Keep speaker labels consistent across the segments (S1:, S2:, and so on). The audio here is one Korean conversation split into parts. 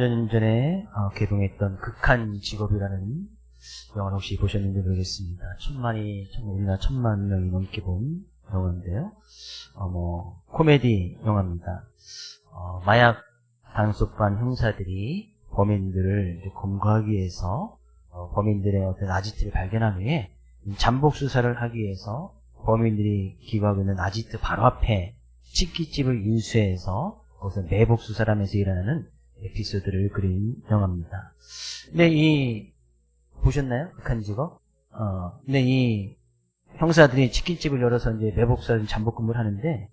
S1: 몇 년 전에 개봉했던 극한 직업이라는 영화를 혹시 보셨는지 모르겠습니다. 우리나라 1000만 명이 넘게 본 영화인데요. 코미디 영화입니다. 마약 단속반 형사들이 범인들을 이제 검거하기 위해서 범인들의 어떤 아지트를 발견한 후에 잠복 수사를 하기 위해서 범인들이 기거하고 있는 아지트 바로 앞에 치킨집을 인수해서 거기서 매복 수사를 하면서 일어나는 에피소드를 그린 영화입니다. 근데 보셨나요? 극한 직업? 근데 이 형사들이 치킨집을 열어서 이제 매복 수사를 잠복 근무를 하는데,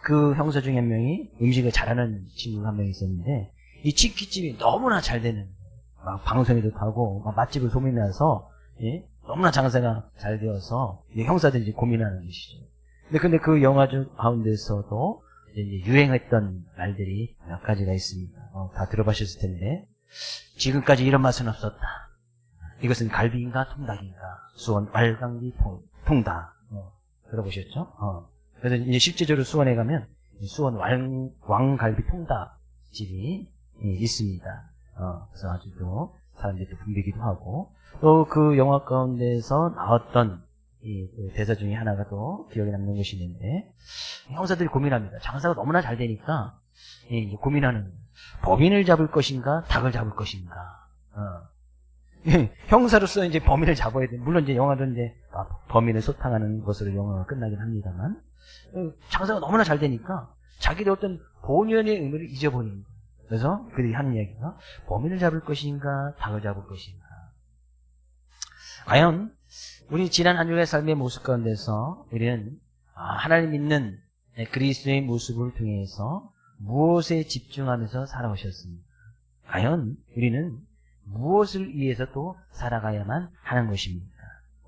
S1: 그 형사 중에 한 명이 음식을 잘하는 친구가 한 명 있었는데, 이 치킨집이 너무나 잘 되는, 막 방송에도 타고, 막 맛집을 소문나서, 너무나 장사가 잘 되어서, 형사들이 이제 고민하는 것이죠. 근데 그 영화 중 가운데서도 이제 유행했던 말들이 몇 가지가 있습니다. 다 들어보셨을 텐데, 지금까지 이런 맛은 없었다. 이것은 갈비인가 통닭인가? 수원 말강비 통닭. 들어보셨죠? 그래서 이제 실제적으로 수원에 가면 수원 왕갈비 통닭 집이 있습니다. 그래서 아주 또 사람들이 또 붐비기도 하고, 또 그 영화 가운데서 나왔던 이 대사 중에 하나가 또 기억에 남는 것이 있는데, 형사들이 고민합니다. 장사가 너무나 잘 되니까 고민하는, 범인을 잡을 것인가 닭을 잡을 것인가. 형사로서 이제 범인을 잡아야 돼. 물론 이제 영화도 이제 범인을 소탕하는 것으로 영화가 끝나긴 합니다만, 장사가 너무나 잘 되니까 자기들 어떤 본연의 의미를 잊어버리는 거예요. 그래서 그들이 하는 이야기가 범인을 잡을 것인가 닭을 잡을 것인가. 과연 우리 지난 한 주의 삶의 모습 가운데서 우리는 하나님 믿는 그리스도의 모습을 통해서 무엇에 집중하면서 살아오셨습니까? 과연 우리는 무엇을 위해서 또 살아가야만 하는 것입니까?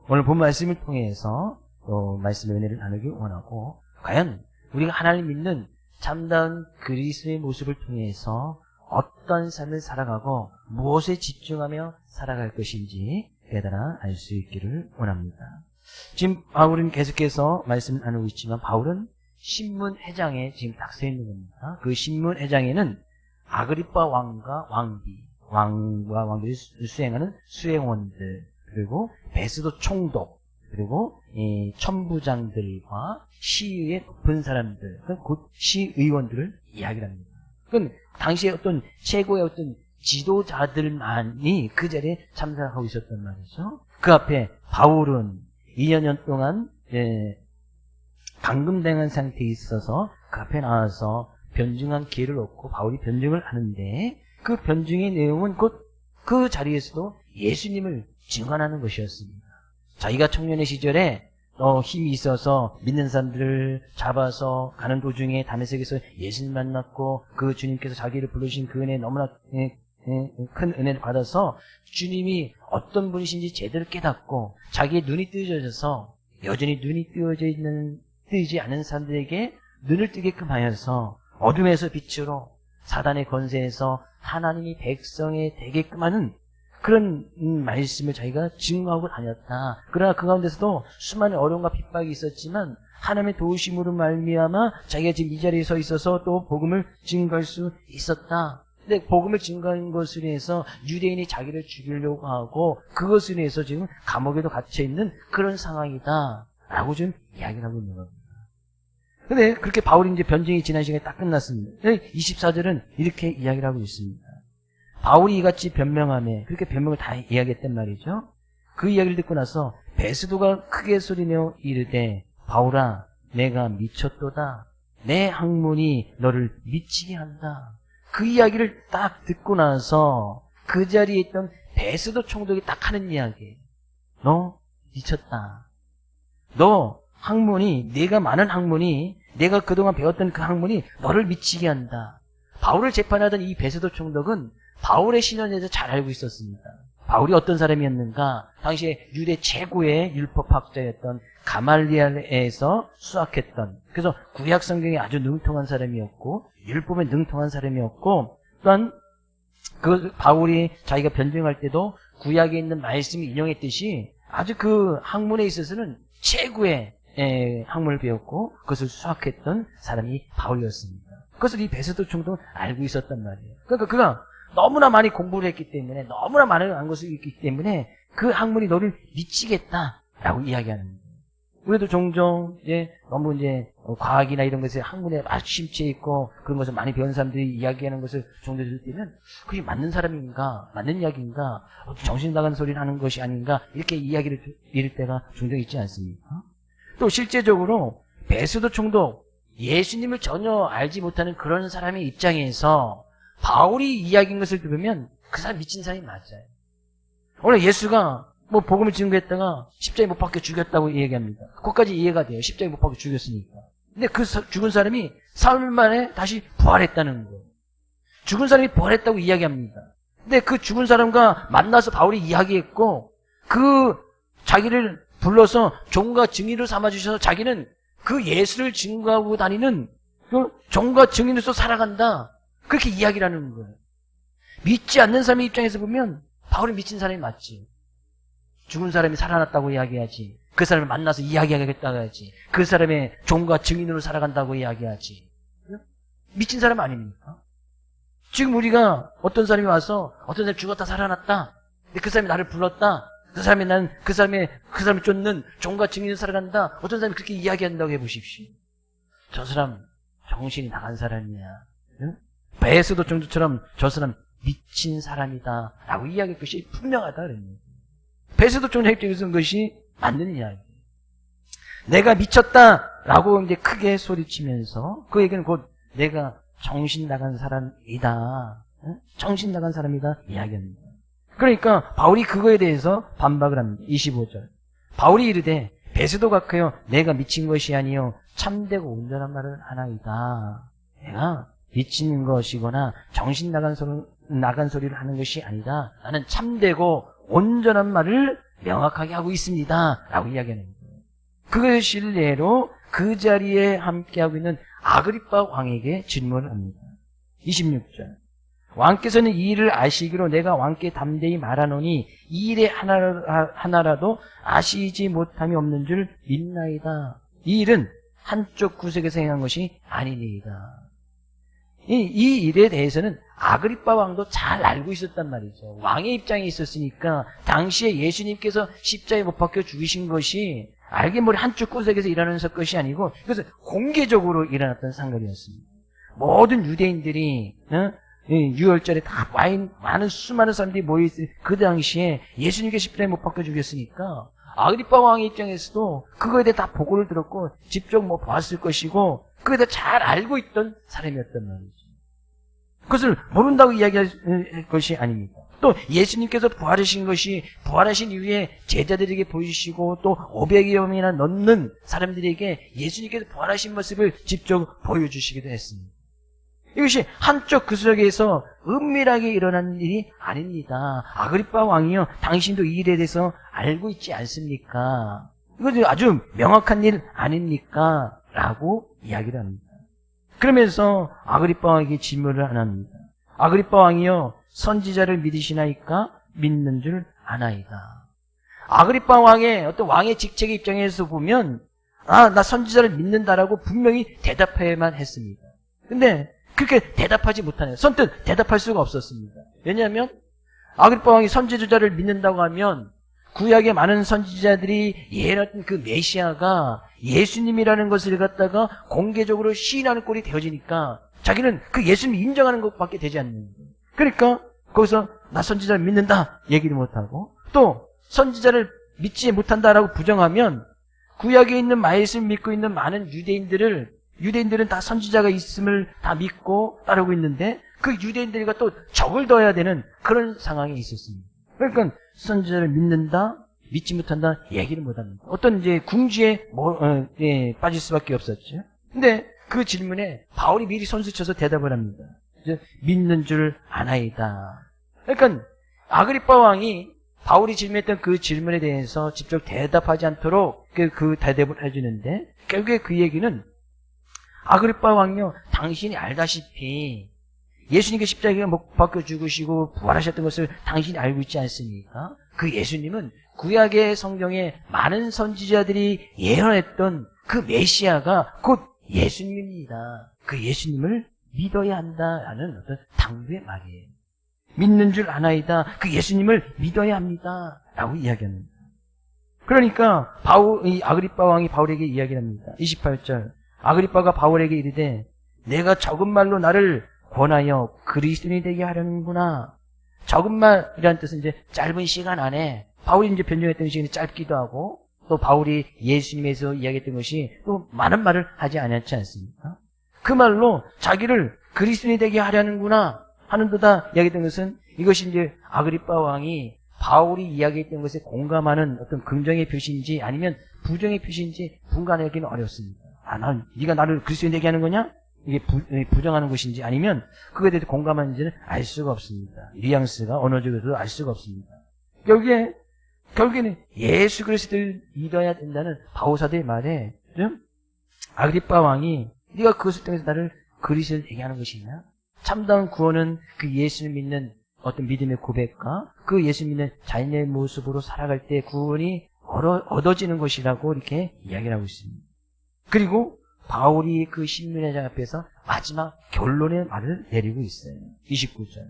S1: 오늘 본 말씀을 통해서 또 말씀의 은혜를 나누기 원하고, 과연 우리가 하나님 믿는 참다운 그리스도의 모습을 통해서 어떤 삶을 살아가고 무엇에 집중하며 살아갈 것인지 깨달아 알 수 있기를 원합니다. 지금 바울은 계속해서 말씀을 나누고 있지만, 바울은 신문회장에 지금 딱 서 있는 겁니다. 그 신문회장에는 아그리빠 왕과 왕과 왕들이 수행하는 수행원들, 그리고 베스도 총독, 그리고 이 천부장들과 시의의 높은 사람들, 곧 시의원들을 이야기를 합니다. 그건 당시에 어떤 최고의 어떤 지도자들만이 그 자리에 참석하고 있었단 말이죠. 그 앞에 바울은 2년 동안 감금당한 상태에 있어서 그 앞에 나와서 변증한 기회를 얻고 바울이 변증을 하는데, 그 변증의 내용은 곧 그 자리에서도 예수님을 증언하는 것이었습니다. 자기가 청년의 시절에 힘이 있어서 믿는 사람들을 잡아서 가는 도중에 다메섹에서 예수님 만났고, 그 주님께서 자기를 부르신 그 은혜, 너무나 큰 은혜를 받아서 주님이 어떤 분이신지 제대로 깨닫고, 자기의 눈이 뜨여져서 여전히 눈이 뜨지 않은 사람들에게 눈을 뜨게끔 하여서 어둠에서 빛으로, 사단의 권세에서 하나님이 백성에 되게끔 하는 그런 말씀을 자기가 증거하고 다녔다. 그러나 그 가운데서도 수많은 어려움과 핍박이 있었지만 하나님의 도우심으로 말미암아 자기가 지금 이 자리에 서 있어서 또 복음을 증거할 수 있었다. 근데 복음을 증거한 것으로 해서 유대인이 자기를 죽이려고 하고, 그것으로 해서 지금 감옥에도 갇혀있는 그런 상황이다 라고 좀 이야기를 하고 있는 겁니다. 근데 그렇게 바울이 이제 변증이 지난 시간에 딱 끝났습니다. 24절은 이렇게 이야기를 하고 있습니다. 바울이 이같이 변명하며, 그렇게 변명을 다 이야기했단 말이죠. 그 이야기를 듣고 나서 베스도가 크게 소리내어 이르되, 바울아 내가 미쳤도다. 내 학문이 너를 미치게 한다. 그 이야기를 딱 듣고 나서 그 자리에 있던 베스도 총독이 딱 하는 이야기. 너 미쳤다. 너 학문이, 네가 많은 학문이, 내가 그동안 배웠던 그 학문이 너를 미치게 한다. 바울을 재판하던 이 베스도 총독은 바울의 신원에 대해서 잘 알고 있었습니다. 바울이 어떤 사람이었는가? 당시에 유대 최고의 율법학자였던 가말리엘에서 수학했던, 그래서 구약 성경에 아주 능통한 사람이었고, 율법에 능통한 사람이었고, 또한 그 바울이 자기가 변증할 때도 구약에 있는 말씀을 인용했듯이 아주 그 학문에 있어서는 최고의 학문을 배웠고 그것을 수학했던 사람이 바울이었습니다. 그것을 이 베스도 총독은 알고 있었단 말이에요. 그러니까 그가 너무나 많이 공부를 했기 때문에, 너무나 많은 것을 있기 때문에 그 학문이 너를 미치겠다라고 이야기하는 거예요. 우리도 종종 너무 과학이나 이런 것에 학문에 아주 심취해 있고 그런 것을 많이 배운 사람들이 이야기하는 것을 종종 들을 때면 그게 맞는 사람인가, 맞는 이야기인가, 정신 나간 소리를 하는 것이 아닌가, 이렇게 이야기를 이럴 때가 종종 있지 않습니까? 또 실제적으로 베스도 총독, 예수님을 전혀 알지 못하는 그런 사람의 입장에서 바울이 이야기한 것을 들으면 그 사람 미친 사람이 맞아요. 원래 예수가 복음을 증거했다가 십자가에 못 박혀 죽였다고 얘기합니다. 그것까지 이해가 돼요. 십자가에 못 박혀 죽였으니까. 근데 그 죽은 사람이 사흘 만에 다시 부활했다는 거예요. 죽은 사람이 부활했다고 이야기합니다. 근데 그 죽은 사람과 만나서 바울이 이야기했고, 그 자기를 불러서 종과 증인으로 삼아주셔서 자기는 그 예수를 증거하고 다니는 그 종과 증인으로서 살아간다. 그렇게 이야기를 하는 거예요. 믿지 않는 사람의 입장에서 보면 바울이 미친 사람이 맞지. 죽은 사람이 살아났다고 이야기하지. 그 사람을 만나서 이야기하겠다고 하지. 그 사람의 종과 증인으로 살아간다고 이야기하지. 미친 사람 아닙니까? 지금 우리가 어떤 사람이 와서 어떤 사람이 죽었다 살아났다. 근데 그 사람이 나를 불렀다. 그 사람이 나는 그 사람을 쫓는 종과 증인으로 살아간다. 어떤 사람이 그렇게 이야기한다고 해보십시오. 저 사람 정신이 나간 사람이야. 응? 베스도 총독처럼 저 사람 미친 사람이다 라고 이야기할 것이 분명하다 그랬네요. 베스도 총독 입장에서는 것이 맞는 이야기. 내가 미쳤다라고 이제 크게 소리치면서 그 얘기는 곧 내가 정신 나간 사람이다. 응? 정신 나간 사람이다 이야기합니다. 그러니까 바울이 그거에 대해서 반박을 합니다. 25절. 바울이 이르되 베스도가 크여 내가 미친 것이 아니요 참되고 온전한 말을 하나이다. 내가 미친 것이거나 정신 나간 소리를 하는 것이 아니다. 나는 참되고 온전한 말을 명확하게 하고 있습니다. 라고 이야기하는 거예요. 그 신뢰로 그 자리에 함께하고 있는 아그리빠 왕에게 질문을 합니다. 26절. 왕께서는 이 일을 아시기로 내가 왕께 담대히 말하노니 이 일에 하나라도 아시지 못함이 없는 줄 믿나이다. 이 일은 한쪽 구석에서 행한 것이 아니니이다. 이 일에 대해서는 아그리빠 왕도 잘 알고 있었단 말이죠. 왕의 입장에 있었으니까 당시에 예수님께서 십자가에 못 박혀 죽으신 것이 알게 모르게 한쪽 구석에서 일어나는 것이 아니고 그것은 공개적으로 일어났던 상관이었습니다. 모든 유대인들이 유월절에 다 많은 수많은 사람들이 모여있을 그 당시에 예수님께 십자가에 못 박혀 죽였으니까 아그리빠 왕의 입장에서도 그거에 대해 다 보고를 들었고 직접 봤을 것이고 그거에 대해 잘 알고 있던 사람이었단 말이죠. 그것을 모른다고 이야기할 것이 아닙니다. 또 예수님께서 부활하신 이후에 제자들에게 보이시고 또 500여 명이나 넘는 사람들에게 예수님께서 부활하신 모습을 직접 보여주시기도 했습니다. 이것이 한쪽 구석에서 은밀하게 일어나는 일이 아닙니다. 아그리빠 왕이요, 당신도 이 일에 대해서 알고 있지 않습니까? 이것도 아주 명확한 일 아닙니까? 라고 이야기를 합니다. 그러면서 아그리빠 왕에게 질문을 안 합니다. 아그리빠 왕이요, 선지자를 믿으시나이까? 믿는 줄 아나이다. 아그리빠 왕의 어떤 왕의 직책의 입장에서 보면 나 선지자를 믿는다라고 분명히 대답해야만 했습니다. 근데 그렇게 대답하지 못하네요. 선뜻 대답할 수가 없었습니다. 왜냐하면 아그리빠 왕이 선지자를 믿는다고 하면 구약의 많은 선지자들이 예언했던 그 메시아가 예수님이라는 것을 갖다가 공개적으로 시인하는 꼴이 되어지니까 자기는 그 예수님을 인정하는 것밖에 되지 않는 거예요. 그러니까 거기서 나 선지자를 믿는다 얘기를 못하고 또 선지자를 믿지 못한다라고 부정하면 구약에 있는 말씀을 믿고 있는 많은 유대인들은 다 선지자가 있음을 다 믿고 따르고 있는데 그 유대인들과 또 적을 둬야 되는 그런 상황에 있었습니다. 그러니까 선지자를 믿는다, 믿지 못한다 얘기를 못합니다. 어떤 이제 궁지에 빠질 수밖에 없었죠. 근데 그 질문에 바울이 미리 손수쳐서 대답을 합니다. 믿는 줄 아나이다. 그러니까 아그리빠 왕이 바울이 질문했던 그 질문에 대해서 직접 대답하지 않도록 그 대답을 해주는데 결국에 그 얘기는 아그리빠 왕이요, 당신이 알다시피 예수님께 십자가에 못 박혀 죽으시고 부활하셨던 것을 당신이 알고 있지 않습니까? 그 예수님은 구약의 성경에 많은 선지자들이 예언했던 그 메시아가 곧 예수님입니다. 그 예수님을 믿어야 한다라는 어떤 당부의 말이에요. 믿는 줄 아나이다. 그 예수님을 믿어야 합니다. 라고 이야기합니다. 그러니까 이 아그리빠 왕이 바울에게 이야기합니다. 28절. 아그리빠가 바울에게 이르되 내가 적은 말로 나를 권하여 그리스도인이 되게 하려는구나. 적은 말이라는 뜻은 이제 짧은 시간 안에 바울이 이제 변증했던 시간이 짧기도 하고 또 바울이 예수님에서 이야기했던 것이 또 많은 말을 하지 않았지 않습니까? 그 말로 자기를 그리스도인이 되게 하려는구나 하는도다 이야기했던 것은 이것이 이제 아그리빠 왕이 바울이 이야기했던 것에 공감하는 어떤 긍정의 표시인지 아니면 부정의 표시인지 분간하기는 어렵습니다. 네가 나를 그리스도인 되게 하는 거냐? 이게 부정하는 것인지 아니면 그거에 대해서 공감하는지는 알 수가 없습니다. 뉘앙스가 언어적으로도 알 수가 없습니다. 결국에는 예수 그리스도를 믿어야 된다는 바울사도의 말에 아그리빠 왕이 네가 그것을 통해서 나를 그리스도를 되게 하는 것이냐? 참다운 구원은 그 예수를 믿는 어떤 믿음의 고백과 그 예수 믿는 자신의 모습으로 살아갈 때 구원이 얻어지는 것이라고 이렇게 이야기를 하고 있습니다. 그리고 바울이 그 신문의 장 앞에서 마지막 결론의 말을 내리고 있어요. 29절.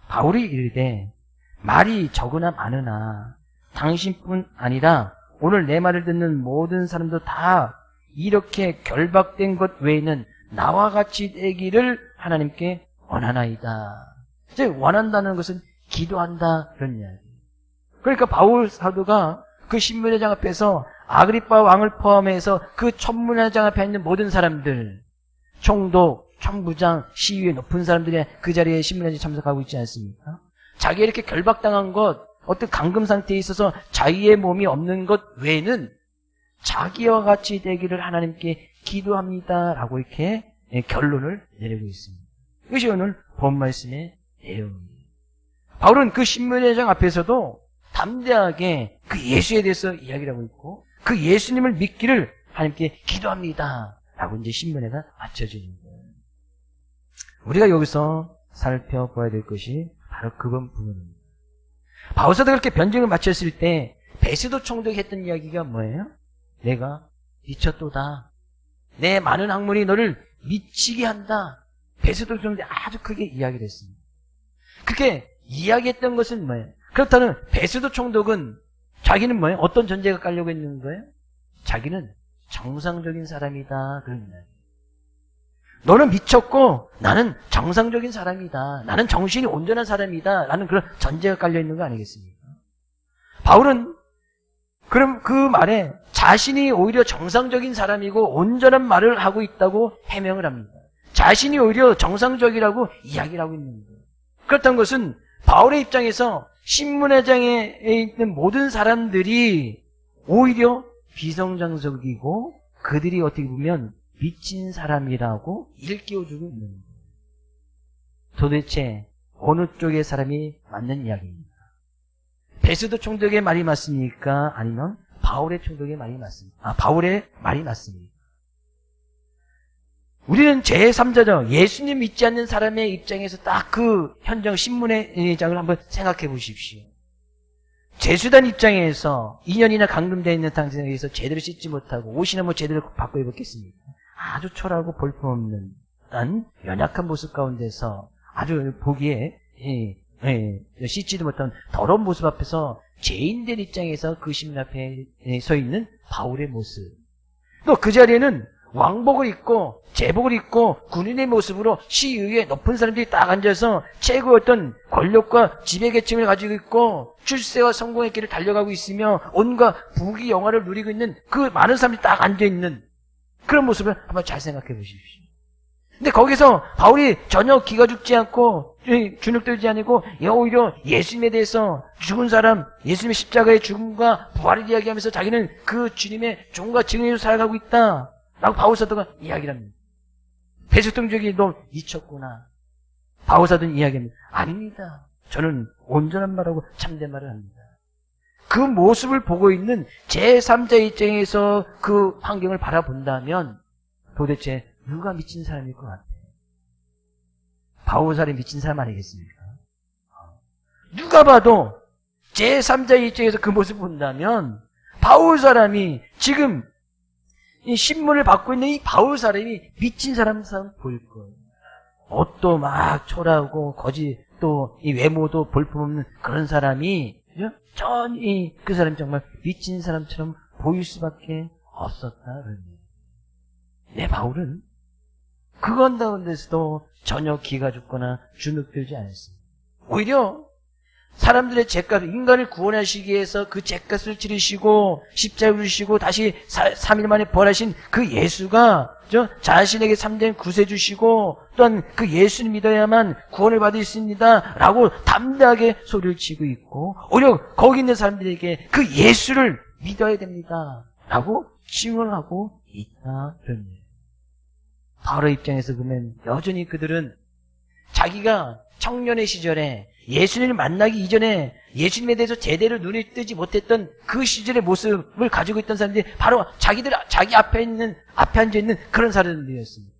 S1: 바울이 이르되 말이 적으나 많으나 당신뿐 아니라 오늘 내 말을 듣는 모든 사람도 다 이렇게 결박된 것 외에는 나와 같이 되기를 하나님께 원하나이다. 이제 원한다는 것은 기도한다 그런 이야기. 그러니까 바울 사도가 그 신문회장 앞에서 아그리빠 왕을 포함해서 그 천문회장 앞에 있는 모든 사람들, 총독, 총부장, 시위의 높은 사람들이 그 자리에 신문회장에 참석하고 있지 않습니까? 자기가 이렇게 결박당한 것, 어떤 감금 상태에 있어서 자기의 몸이 없는 것 외에는 자기와 같이 되기를 하나님께 기도합니다라고 이렇게 결론을 내리고 있습니다. 이것이 오늘 본 말씀의 내용입니다. 바울은 그 신문회장 앞에서도 담대하게 그 예수에 대해서 이야기를 하고 있고 그 예수님을 믿기를 하나님께 기도합니다 라고 이제 신문회가 맞춰지는 거예요. 우리가 여기서 살펴봐야 될 것이 바로 그 부분입니다. 바울사도가 그렇게 변증을 마쳤을 때 베스도 총독이 했던 이야기가 뭐예요? 내가 미쳤도다. 내 많은 학문이 너를 미치게 한다. 베스도 총독이 아주 크게 이야기를 했습니다. 그렇게 이야기했던 것은 뭐예요? 그렇다면 베스도 총독은 자기는 뭐예요? 어떤 전제가 깔려고 있는 거예요? 자기는 정상적인 사람이다. 그런 이야기. 너는 미쳤고 나는 정상적인 사람이다. 나는 정신이 온전한 사람이다. 라는 그런 전제가 깔려 있는 거 아니겠습니까? 바울은 그럼 그 말에 자신이 오히려 정상적인 사람이고 온전한 말을 하고 있다고 해명을 합니다. 자신이 오히려 정상적이라고 이야기를 하고 있는 거예요. 그렇다는 것은 바울의 입장에서 신문회장에 있는 모든 사람들이 오히려 비성장적이고 그들이 어떻게 보면 미친 사람이라고 일깨워주고 있는 거예요. 도대체 어느 쪽의 사람이 맞는 이야기입니까? 베스도 총독의 말이 맞습니까? 아니면 바울의 총독의 말이 맞습니까? 바울의 말이 맞습니까? 우리는 제3자죠. 예수님 믿지 않는 사람의 입장에서 딱 그 현장 신문회장을 한번 생각해 보십시오. 제수단 입장에서 2년이나 감금되어 있는 상태에서 제대로 씻지 못하고 옷이나 뭐 제대로 바꿔 입었겠습니까? 아주 초라하고 볼품없는 연약한 모습 가운데서 아주 보기에 씻지도 못한 더러운 모습 앞에서 죄인된 입장에서 그 신문 앞에 서 있는 바울의 모습. 또 그 자리에는 왕복을 입고 제복을 입고 군인의 모습으로 시위에 높은 사람들이 딱 앉아서 최고의 어떤 권력과 지배계층을 가지고 있고 출세와 성공의 길을 달려가고 있으며 온갖 부귀 영화를 누리고 있는 그 많은 사람들이 딱 앉아있는 그런 모습을 한번 잘 생각해 보십시오. 근데 거기서 바울이 전혀 기가 죽지 않고 주눅들지 않고 오히려 예수님에 대해서 죽은 사람, 예수님의 십자가의 죽음과 부활을 이야기하면서 자기는 그 주님의 종과 증인으로 살아가고 있다 라고 바울사도가 이야기를 합니다. 베스통족이 너 미쳤구나. 바울사도는 이야기합니다. 아닙니다. 저는 온전한 말하고 참된 말을 합니다. 그 모습을 보고 있는 제3자 입장에서 그 환경을 바라본다면 도대체 누가 미친 사람일 것 같아요? 바울사람이 미친 사람 아니겠습니까? 누가 봐도 제3자 입장에서 그 모습을 본다면 바울사람이 지금 이 신문을 받고 있는 이 바울사람이 미친 사람 보일 거예요. 옷도 막 초라하고 거지 또 이 외모도 볼품없는 그런 사람이 전히 그 사람이 정말 미친 사람처럼 보일 수밖에 없었다. 내 바울은 그건 가운데서도 전혀 기가 죽거나 주눅들지 않았습니다. 오히려 사람들의 죄값, 인간을 구원하시기 위해서 그 죄값을 치르시고 십자가를 지시고 다시 3일 만에 부활하신 그 예수가 자신에게 참된 구세 주시고 또한 그 예수를 믿어야만 구원을 받을 수 있습니다 라고 담대하게 소리를 치고 있고, 오히려 거기 있는 사람들에게 그 예수를 믿어야 됩니다 라고 증언하고 있다. 그런 거예요. 바울의 입장에서 보면 여전히 그들은 자기가 청년의 시절에 예수님을 만나기 이전에 예수님에 대해서 제대로 눈에 뜨지 못했던 그 시절의 모습을 가지고 있던 사람들이 바로 자기 앞에 앉아있는 그런 사람들이었습니다.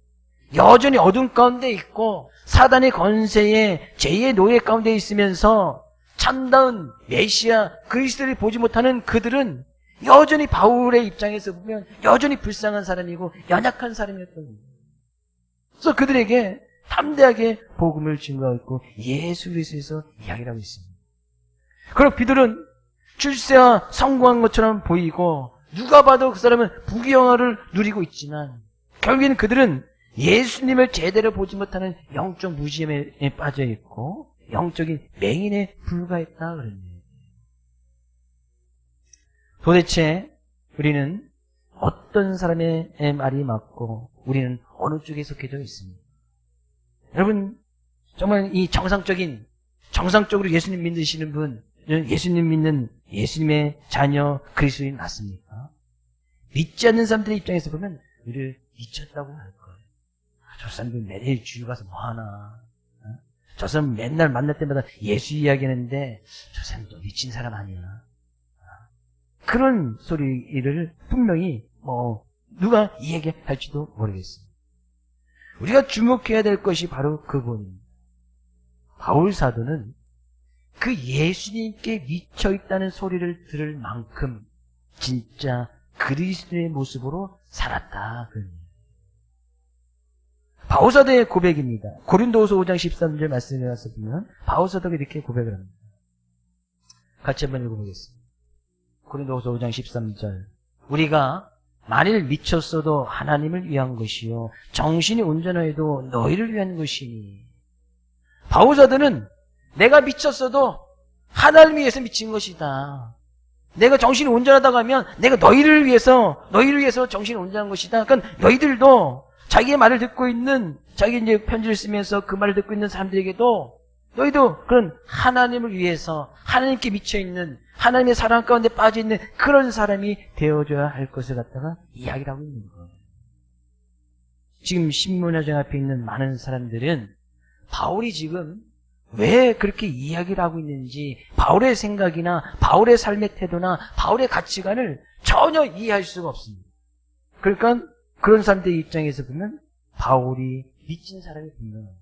S1: 여전히 어둠 가운데 있고 사단의 권세에 죄의 노예 가운데 있으면서 참다운 메시아 그리스도를 보지 못하는 그들은 여전히 바울의 입장에서 보면 여전히 불쌍한 사람이고 연약한 사람이었던 거예요. 그래서 그들에게 담대하게 복음을 증거하고 예수 그리스도에서 이야기를 하고 있습니다. 그리고 그들은 출세와 성공한 것처럼 보이고 누가 봐도 그 사람은 부귀영화를 누리고 있지만 결국에는 그들은 예수님을 제대로 보지 못하는 영적 무지함에 빠져 있고 영적인 맹인에 불과했다 그랬네요. 도대체 우리는 어떤 사람의 말이 맞고 우리는 어느 쪽에 속해져 있습니까? 여러분, 정말 이 정상적으로 예수님 믿으시는 분, 예수님 믿는 예수님의 자녀 그리스도인 맞습니까? 믿지 않는 사람들의 입장에서 보면 우리를 미쳤다고 할 거예요. 저 사람들 매일 주일 가서 뭐하나, 저 사람 맨날 만날 때마다 예수 이야기하는데 저 사람도 미친 사람 아니야. 그런 소리를 분명히 누가 이야기할지도 모르겠습니다. 우리가 주목해야 될 것이 바로 그분입니다. 바울 사도는 그 예수님께 미쳐있다는 소리를 들을 만큼 진짜 그리스도의 모습으로 살았다. 바울 사도의 고백입니다. 고린도후서 5장 13절 말씀에 가서 보면 바울 사도가 이렇게 고백을 합니다. 같이 한번 읽어보겠습니다. 고린도후서 5장 13절 우리가 만일 미쳤어도 하나님을 위한 것이요 정신이 온전하여도 너희를 위한 것이니. 바울 사도는 내가 미쳤어도 하나님을 위해서 미친 것이다. 내가 정신이 온전하다고 하면 내가 너희를 위해서 정신이 온전한 것이다. 그러니까 너희들도 자기의 말을 듣고 있는 자기 이제 편지를 쓰면서 그 말을 듣고 있는 사람들에게도 너희도 그런 하나님을 위해서 하나님께 미쳐있는 하나님의 사랑 가운데 빠져있는 그런 사람이 되어줘야 할 것을 갖다가 이야기를 하고 있는 거예요. 지금 신문화장 앞에 있는 많은 사람들은 바울이 지금 왜 그렇게 이야기를 하고 있는지 바울의 생각이나 바울의 삶의 태도나 바울의 가치관을 전혀 이해할 수가 없습니다. 그러니까 그런 사람들의 입장에서 보면 바울이 미친 사람이 분명해요.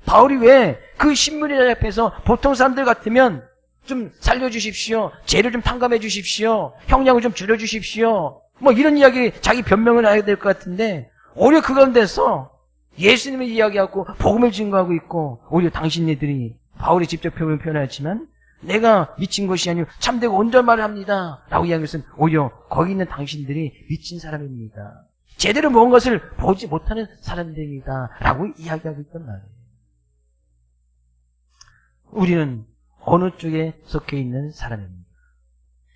S1: 바울이 왜 그 신문의 앞에서 보통 사람들 같으면 좀 살려주십시오. 죄를 좀 탕감해 주십시오. 형량을 좀 줄여주십시오. 이런 이야기 자기 변명을 해야 될 것 같은데 오히려 그 가운데서 예수님을 이야기하고 복음을 증거하고 있고 오히려 당신네들이 바울이 직접 표현하였지만 내가 미친 것이 아니고 참되고 온전 말을 합니다 라고 이야기한 것은 오히려 거기 있는 당신들이 미친 사람입니다. 제대로 모은 것을 보지 못하는 사람들입니다 라고 이야기하고 있단 말이에요. 우리는 어느 쪽에 속해 있는 사람입니다.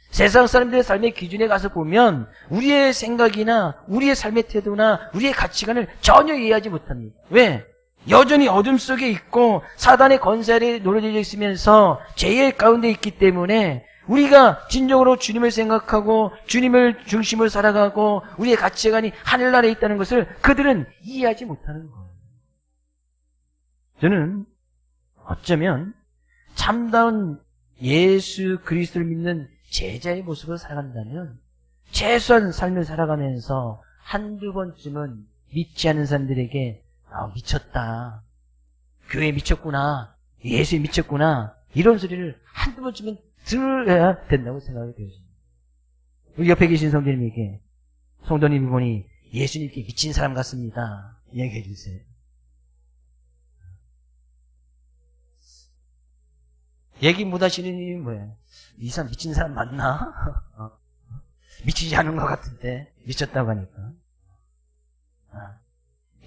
S1: 세상 사람들의 삶의 기준에 가서 보면 우리의 생각이나 우리의 삶의 태도나 우리의 가치관을 전혀 이해하지 못합니다. 왜? 여전히 어둠 속에 있고 사단의 권세 아래 노려져 있으면서 죄의 가운데 있기 때문에 우리가 진정으로 주님을 생각하고 주님을 중심으로 살아가고 우리의 가치관이 하늘나라에 있다는 것을 그들은 이해하지 못하는 거예요. 저는 어쩌면 참다운 예수 그리스도를 믿는 제자의 모습으로 살아간다면 최소한 삶을 살아가면서 한두 번쯤은 믿지 않은 사람들에게 미쳤다. 교회에 미쳤구나. 예수에 미쳤구나. 이런 소리를 한두 번쯤은 들어야 된다고 생각이 되어집니다. 우리 옆에 계신 성도님이 보니 예수님께 미친 사람 같습니다. 이야기해 주세요. 얘기 못 하시는 이유는 뭐예요? 이 사람 미친 사람 맞나? 미치지 않은 것 같은데 미쳤다고 하니까.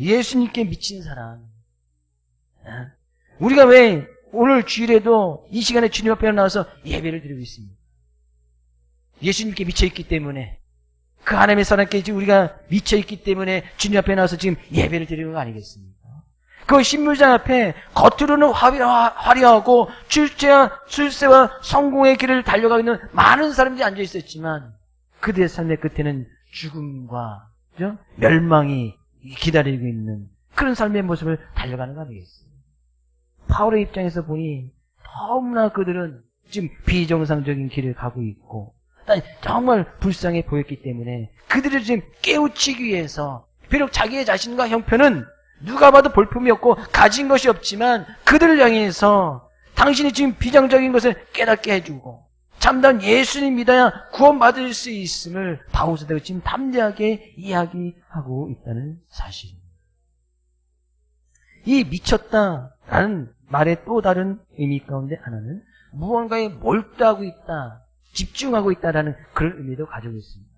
S1: 예수님께 미친 사람. 우리가 왜 오늘 주일에도 이 시간에 주님 앞에 나와서 예배를 드리고 있습니다. 예수님께 미쳐있기 때문에, 그 하나님의 사랑께 우리가 미쳐있기 때문에 주님 앞에 나와서 지금 예배를 드리는 거 아니겠습니까? 그 신물장 앞에 겉으로는 화려하고 출세와 성공의 길을 달려가고 있는 많은 사람들이 앉아 있었지만 그들의 삶의 끝에는 죽음과 멸망이 기다리고 있는 그런 삶의 모습을 달려가는 거 아니겠어요? 바울의 입장에서 보니 너무나 그들은 지금 비정상적인 길을 가고 있고 정말 불쌍해 보였기 때문에 그들을 지금 깨우치기 위해서, 비록 자기의 자신과 형편은 누가 봐도 볼품이 없고 가진 것이 없지만 그들을 향해서 당신이 지금 비정적인 것을 깨닫게 해주고 참다운 예수님 믿어야 구원받을 수 있음을 바울 사도가 지금 담대하게 이야기하고 있다는 사실입니다. 이 미쳤다라는 말의 또 다른 의미 가운데 하나는 무언가에 몰두하고 있다, 집중하고 있다라는 그런 의미도 가지고 있습니다.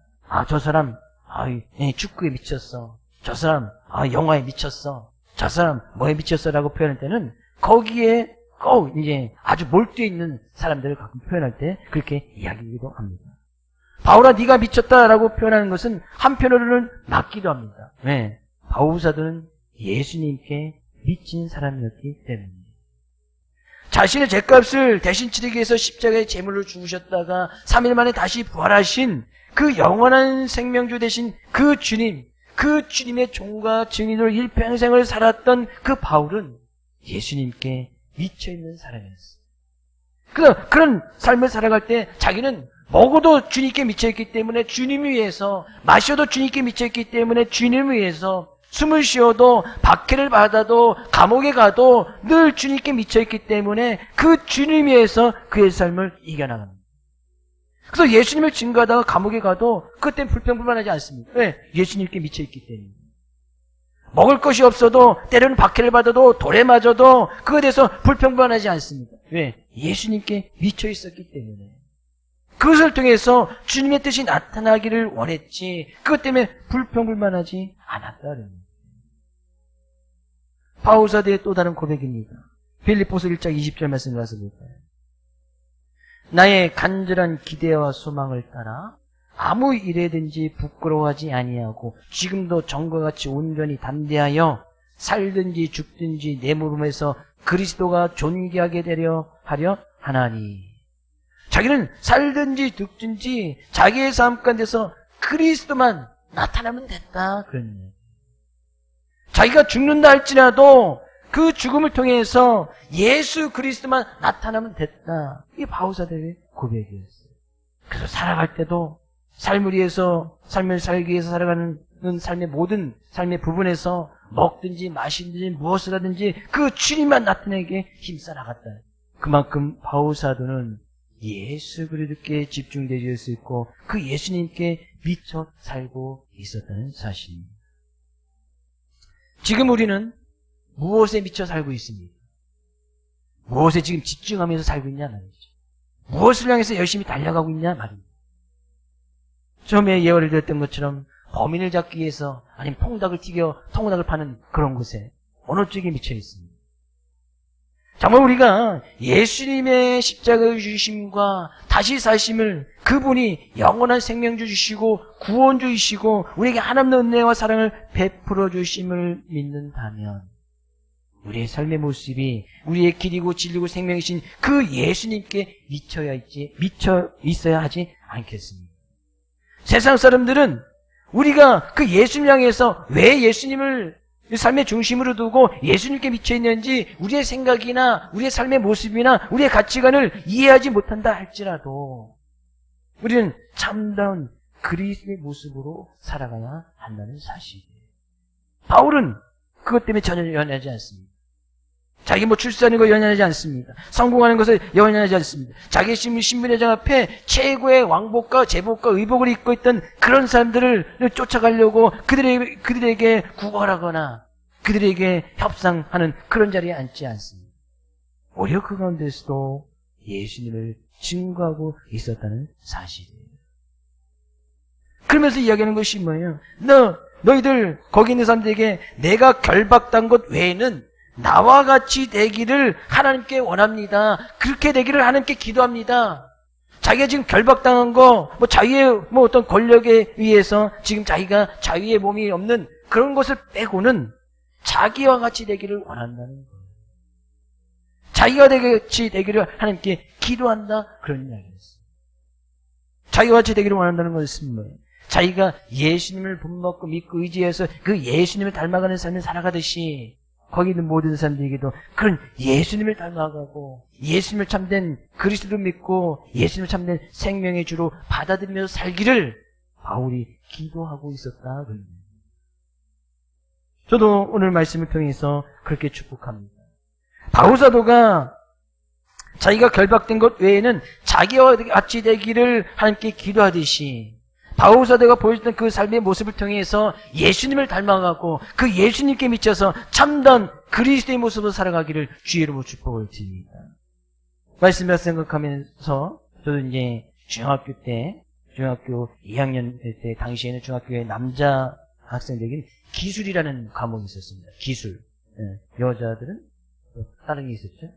S1: 저 사람 축구에 미쳤어. 저 사람 영화에 미쳤어. 저 사람 뭐에 미쳤어라고 표현할 때는 거기에 꼭 이제 아주 몰두해 있는 사람들을 가끔 표현할 때 그렇게 이야기하기도 합니다. 바울아 네가 미쳤다라고 표현하는 것은 한편으로는 맞기도 합니다. 왜? 바울 사도는 예수님께 미친 사람이었기 때문입니다. 자신의 죄값을 대신 치르기 위해서 십자가의 제물로 죽으셨다가 3일 만에 다시 부활하신 그 영원한 생명주 되신 그 주님, 그 주님의 종과 증인으로 일평생을 살았던 그 바울은 예수님께 미쳐있는 사람이었어요. 그런 삶을 살아갈 때 자기는 먹어도 주님께 미쳐있기 때문에 주님을 위해서, 마셔도 주님께 미쳐있기 때문에 주님을 위해서, 숨을 쉬어도 박해를 받아도 감옥에 가도 늘 주님께 미쳐있기 때문에 그 주님 위해서 그의 삶을 이겨나갑니다. 그래서 예수님을 증거하다가 감옥에 가도 그때 불평불만하지 않습니다. 왜? 예수님께 미쳐있기 때문에. 먹을 것이 없어도 때로는 박해를 받아도 돌에 맞아도 그것에 대해서 불평불만하지 않습니다. 왜? 예수님께 미쳐있었기 때문에. 그것을 통해서 주님의 뜻이 나타나기를 원했지 그것 때문에 불평불만하지 않았다는 바울 사도의 또 다른 고백입니다. 빌립보서 1장 20절 말씀 가서 볼까요? 나의 간절한 기대와 소망을 따라 아무 일에든지 부끄러워하지 아니하고 지금도 전과 같이 온전히 담대하여 살든지 죽든지 내 몸에서 그리스도가 존귀하게 되려 하려 하나니. 자기는 살든지 죽든지 자기의 삶 가운데서 그리스도만 나타나면 됐다. 그런 거예요. 자기가 죽는다 할지라도 그 죽음을 통해서 예수 그리스도만 나타나면 됐다. 이게 바울 사도의 고백이었어요. 그래서 살아갈 때도 삶을 위해서, 삶을 살기 위해서 살아가는 삶의 모든 삶의 부분에서 먹든지 마시든지 무엇을 하든지 그 주님만 나타내게 힘써 나갔다. 그만큼 바울 사도는 예수 그리스도께 집중되어 있었고 그 예수님께 미쳐 살고 있었다는 사실입니다. 지금 우리는 무엇에 미쳐 살고 있습니까? 무엇에 지금 집중하면서 살고 있냐 말이죠. 무엇을 향해서 열심히 달려가고 있냐 말입니다. 처음에 예언을 드렸던 것처럼 범인을 잡기 위해서 아니면 통닭을 튀겨 통닭을 파는 그런 곳에 어느 쪽에 미쳐 있습니다. 정말 우리가 예수님의 십자가의 주심과 다시 사심을 그분이 영원한 생명주 주시고 구원주 주시고 우리에게 하나님의 은혜와 사랑을 베풀어 주심을 믿는다면 우리의 삶의 모습이 우리의 길이고 진리고 생명이신 그 예수님께 미쳐 있어야 하지 않겠습니까? 세상 사람들은 우리가 그 예수님 향해서 왜 예수님을 삶의 중심으로 두고 예수님께 미쳐있는지 우리의 생각이나 우리의 삶의 모습이나 우리의 가치관을 이해하지 못한다 할지라도 우리는 참다운 그리스도의 모습으로 살아가야 한다는 사실이에요. 바울은 그것 때문에 전혀 연연하지 않습니다. 자기 출세하는 거 연연하지 않습니다. 성공하는 것을 연연하지 않습니다. 자기 신분회장 앞에 최고의 왕복과 제복과 의복을 입고 있던 그런 사람들을 쫓아가려고 그들에게 구걸하거나 그들에게 협상하는 그런 자리에 앉지 않습니다. 오히려 그 가운데서도 예수님을 증거하고 있었다는 사실이에요. 그러면서 이야기하는 것이 뭐예요? 너희들 거기 있는 사람들에게 내가 결박한 것 외에는 나와 같이 되기를 하나님께 원합니다. 그렇게 되기를 하나님께 기도합니다. 자기가 지금 결박당한 거, 자유의 어떤 권력에 의해서 지금 자기가 자유의 몸이 없는 그런 것을 빼고는 자기와 같이 되기를 원한다는 거예요. 자기가 같이 되기를 하나님께 기도한다. 그런 이야기였어요. 자기와 같이 되기를 원한다는 것은 뭐예요? 자기가 예수님을 본받고 믿고 의지해서 그 예수님을 닮아가는 삶을 살아가듯이 거기 있는 모든 사람들에게도 그런 예수님을 닮아가고 예수님을 참된 그리스도를 믿고 예수님을 참된 생명의 주로 받아들이면서 살기를 바울이 기도하고 있었다. 저도 오늘 말씀을 통해서 그렇게 축복합니다. 바울 사도가 자기가 결박된 것 외에는 자기와 같이 되기를 하나님께 기도하듯이 바울 사도가 보여줬던 그 삶의 모습을 통해서 예수님을 닮아가고 그 예수님께 미쳐서 참된 그리스도의 모습으로 살아가기를 주의 이름으로 축복을 드립니다. 말씀을 생각하면서 저도 이제 중학교 2학년 때 당시에는 중학교에 남자 학생들에게 기술이라는 과목이 있었습니다. 기술. 여자들은 다른 게 있었죠.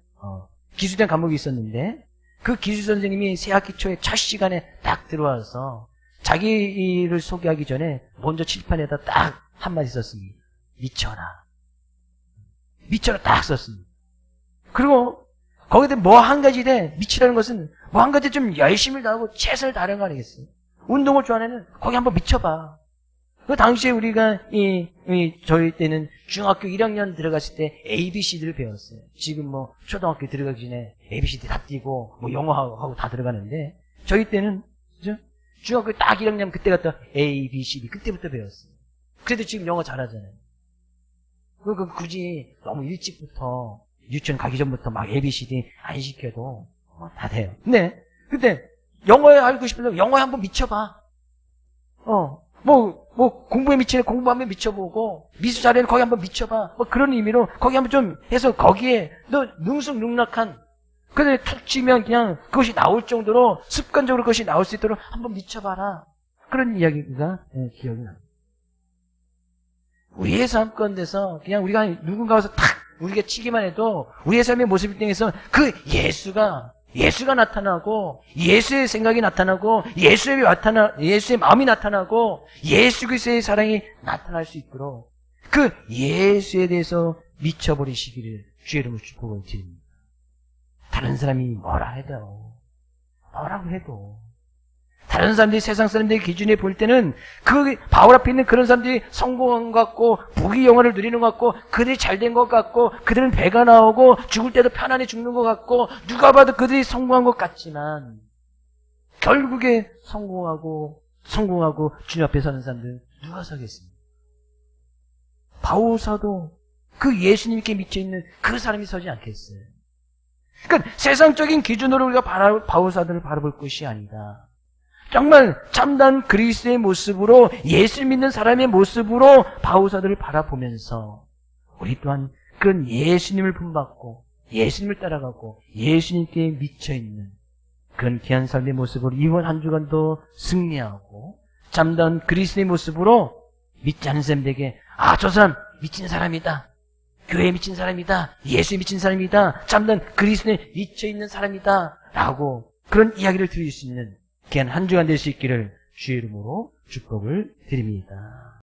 S1: 기술이라는 과목이 있었는데 그 기술 선생님이 새 학기 초에 첫 시간에 딱 들어와서 자기를 소개하기 전에 먼저 칠판에다 딱 한마디 썼습니다. 미쳐라. 미쳐라 딱 썼습니다. 그리고 거기에 뭐 한 가지 돼. 미치라는 것은 뭐 한 가지 좀 열심히 다하고 최선을 다하는 거 아니겠어요? 운동을 좋아하는 거기 한번 미쳐봐. 그 당시에 우리가 저희 때는 중학교 1학년 들어갔을 때 ABCD를 배웠어요. 지금 초등학교 들어가기 전에 ABCD 다 띄고 영어하고 다 들어가는데 저희 때는 그죠? 중학교 딱 1학년 그때 갔다 ABCD 그때부터 배웠어요. 그래도 지금 영어 잘하잖아요. 굳이 너무 일찍부터 유치원 가기 전부터 막 ABCD 안 시켜도 다 돼요. 근데 그때 영어에 알고 싶으면 영어에 한번 미쳐봐. 공부에 미치는 공부하면 미쳐보고, 미술 잘하는 거기 한번 미쳐봐. 그런 의미로 거기 한번 좀 해서 거기에 너 능숙능락한, 그래 툭 치면 그냥 그것이 나올 정도로 습관적으로 그것이 나올 수 있도록 한번 미쳐봐라. 그런 이야기가 기억이 납니다. 우리의 삶 가운데서 그냥 우리가 누군가 와서 탁 우리가 치기만 해도 우리의 삶의 모습을 통해서 그 예수가 나타나고 예수의 생각이 나타나고 예수의 마음이 나타나고 예수 그리스도의 사랑이 나타날 수 있도록 그 예수에 대해서 미쳐버리시기를 주의 이름으로 축복을 드립니다. 다른 사람이 뭐라고 해도 다른 사람들이 세상 사람들의 기준에 볼 때는 그 바울 앞에 있는 그런 사람들이 성공한 것 같고 부귀영화를 누리는 것 같고 그들이 잘된 것 같고 그들은 배가 나오고 죽을 때도 편안히 죽는 것 같고 누가 봐도 그들이 성공한 것 같지만 결국에 성공하고 주님 앞에 서는 사람들은 누가 서겠습니까? 바울 사도 그 예수님께 미쳐있는 그 사람이 서지 않겠어요. 그러니까 세상적인 기준으로 우리가 바울 사도를 바라볼 것이 아니다. 정말 참된 그리스도의 모습으로 예수 믿는 사람의 모습으로 바울 사도를 바라보면서 우리 또한 그런 예수님을 본받고 예수님을 따라가고 예수님께 미쳐있는 그런 귀한 삶의 모습으로 이번 한 주간도 승리하고 참된 그리스도의 모습으로 믿지 않는 사람들에게 저 사람 미친 사람이다. 교회에 미친 사람이다. 예수에 미친 사람이다. 참된 그리스도에 미쳐있는 사람이다. 라고 그런 이야기를 드릴 수 있는 귀한 한 주간 될 수 있기를 주의 이름으로 축복을 드립니다.